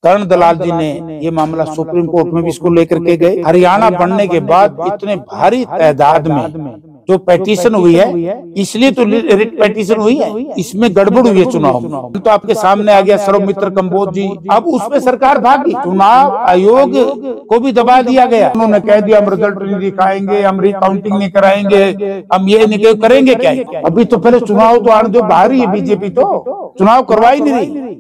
करण दलाल जी ने ये मामला सुप्रीम कोर्ट में भी इसको लेकर के गए। हरियाणा बनने के बाद इतने भारी तादाद में जो पेटिशन हुई है, इसलिए तो रिट पेटिशन हुई है, इसमें गड़बड़ हुई है चुनाव में। तो आपके सामने आ गया सौमित्र कंबोज जी, अब उसमें सरकार भागी, चुनाव आयोग को भी दबा दिया गया। उन्होंने कह दिया हम रिजल्ट नहीं दिखाएंगे, हम रिकाउंटिंग नहीं कराएंगे, हम ये नहीं करेंगे। क्या अभी तो पहले चुनाव तो आने दो, बाहर ही है बीजेपी, तो चुनाव करवा ही नहीं रही।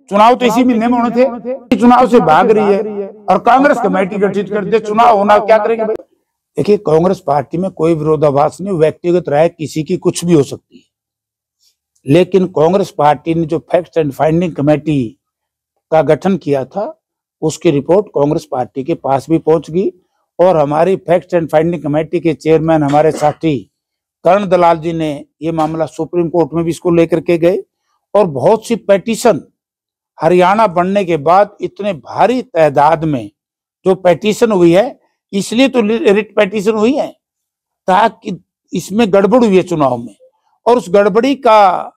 चुनाव तो इसी महीने में होने थे, चुनाव से भाग रही है और कांग्रेस कमेटी गठित कर दे। चुनाव होना, क्या करेंगे भाई? देखिए, कांग्रेस पार्टी में कोई विरोधाभास नहीं, व्यक्तिगत राय किसी की कुछ भी हो सकती है, लेकिन कांग्रेस पार्टी ने जो फैक्ट्स एंड फाइंडिंग कमेटी का गठन किया था, उसकी रिपोर्ट कांग्रेस पार्टी के पास भी पहुंच गई और हमारी फैक्ट्स एंड फाइंडिंग कमेटी के चेयरमैन हमारे साथी करण दलाल जी ने ये मामला सुप्रीम कोर्ट में भी इसको लेकर के गए और बहुत सी पेटिशन हरियाणा बनने के बाद इतने भारी तादाद में जो पेटिशन हुई है, इसलिए तो रिट पेटिशन हुई है, ताकि इसमें गड़बड़ हुई है चुनाव में। और उस गड़बड़ी का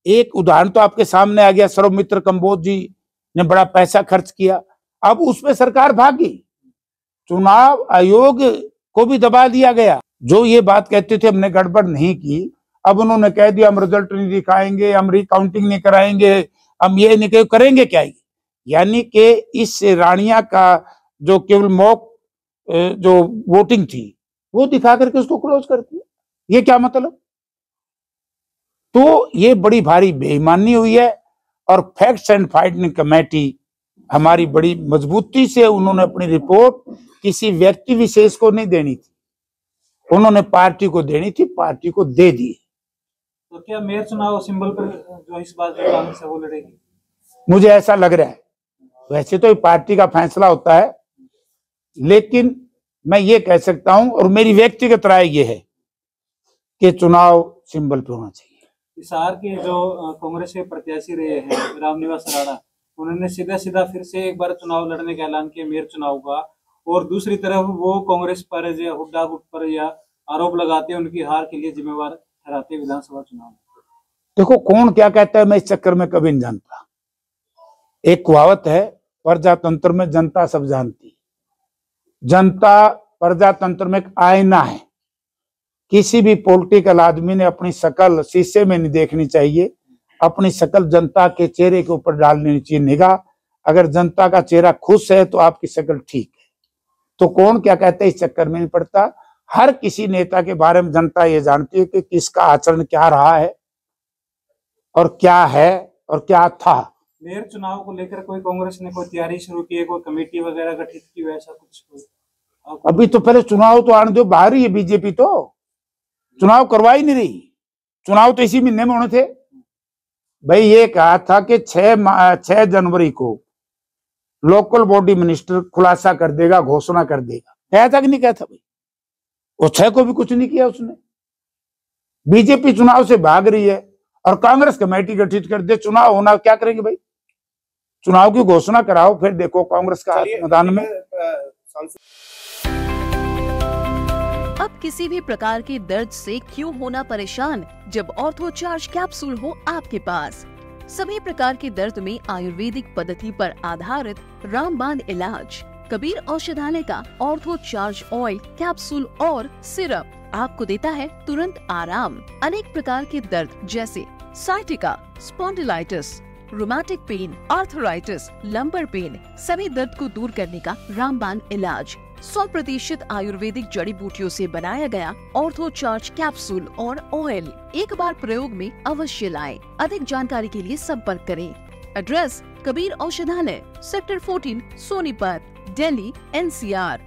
एक उदाहरण तो आपके सामने आ गया, सौमित्र कंबोज जी ने बड़ा पैसा खर्च किया, अब उसमें सरकार भागी, चुनाव आयोग को भी दबा दिया गया। जो ये बात कहते थे हमने गड़बड़ नहीं की, अब उन्होंने कह दिया हम रिजल्ट नहीं दिखाएंगे, हम रिकाउंटिंग नहीं कराएंगे, हम ये नहीं करेंगे। क्या यानी कि इस रानिया का जो केवल मॉक जो वोटिंग थी वो दिखा करके उसको क्लोज कर दिया, ये क्या मतलब? तो ये बड़ी भारी बेईमानी हुई है और फैक्ट्स एंड फाइंडिंग कमेटी हमारी बड़ी मजबूती से उन्होंने अपनी रिपोर्ट किसी व्यक्ति विशेष को नहीं देनी थी, उन्होंने पार्टी को देनी थी, पार्टी को दे दी। तो क्या मेयर चुनाव सिंबल पर जो इस बार जो कांग्रेस है वो लड़ेगी? मुझे ऐसा लग रहा है, वैसे तो पार्टी का फैसला होता है, लेकिन मैं ये कह सकता हूं और मेरी व्यक्तिगत राय ये है कि चुनाव सिंबल पे होना चाहिए। हिसार के जो कांग्रेस के प्रत्याशी रहे हैं रामनिवास अराड़ा, उन्होंने सीधा सीधा फिर से एक बार चुनाव लड़ने का ऐलान किया मेयर चुनाव का, और दूसरी तरफ वो कांग्रेस पर या हुड्डा गुट पर या आरोप लगाते हैं उनकी हार के लिए जिम्मेवार ठहराते विधानसभा चुनाव। देखो, कौन क्या कहता है मैं इस चक्कर में कभी नहीं जानता। एक कहावत है, प्रजातंत्र में जनता सब जानती। जनता प्रजातंत्र में एक आईना है, किसी भी पॉलिटिकल आदमी ने अपनी शकल शीशे में नहीं देखनी चाहिए, अपनी शकल जनता के चेहरे के ऊपर डालनी चाहिए निगाह। अगर जनता का चेहरा खुश है तो आपकी शकल ठीक है। तो कौन क्या कहता है इस चक्कर में नहीं पड़ता। हर किसी नेता के बारे में जनता ये जानती है कि किसका आचरण क्या रहा है और क्या है और क्या था। मेयर चुनाव को लेकर कोई कांग्रेस ने कोई तैयारी शुरू की है, कोई कमेटी वगैरह गठित की, वैसा कुछ? अभी तो पहले चुनाव तो आने दो, बाहर ही है बीजेपी, तो चुनाव करवा ही नहीं रही। चुनाव तो इसी महीने में होने थे। भाई ये कहा था कि 6 जनवरी को लोकल बॉडी मिनिस्टर खुलासा कर देगा, घोषणा कर देगा। कहा था कि नहीं कहा था? भाई वो 6 को भी कुछ नहीं किया उसने। बीजेपी चुनाव से भाग रही है और कांग्रेस कमेटी गठित कर दे, चुनाव होना, क्या करेंगे भाई? चुनाव की घोषणा कराओ, फिर देखो कांग्रेस का मैदान में। अब किसी भी प्रकार के दर्द से क्यों होना परेशान, जब ऑर्थो चार्ज कैप्सूल हो आपके पास। सभी प्रकार के दर्द में आयुर्वेदिक पद्धति पर आधारित रामबाण इलाज। कबीर औषधालय का ऑर्थो चार्ज ऑयल, कैप्सूल और सिरप आपको देता है तुरंत आराम। अनेक प्रकार के दर्द जैसे sciatica, spondylitis, rheumatic pain, arthritis, lumbar pain, सभी दर्द को दूर करने का रामबाण इलाज। 100% आयुर्वेदिक जड़ी बूटियों से बनाया गया ऑर्थो चार्ज कैप्सूल और ऑयल एक बार प्रयोग में अवश्य लाएं। अधिक जानकारी के लिए संपर्क करें। एड्रेस: कबीर औषधालय, सेक्टर 14, सोनीपत, दिल्ली, NCR।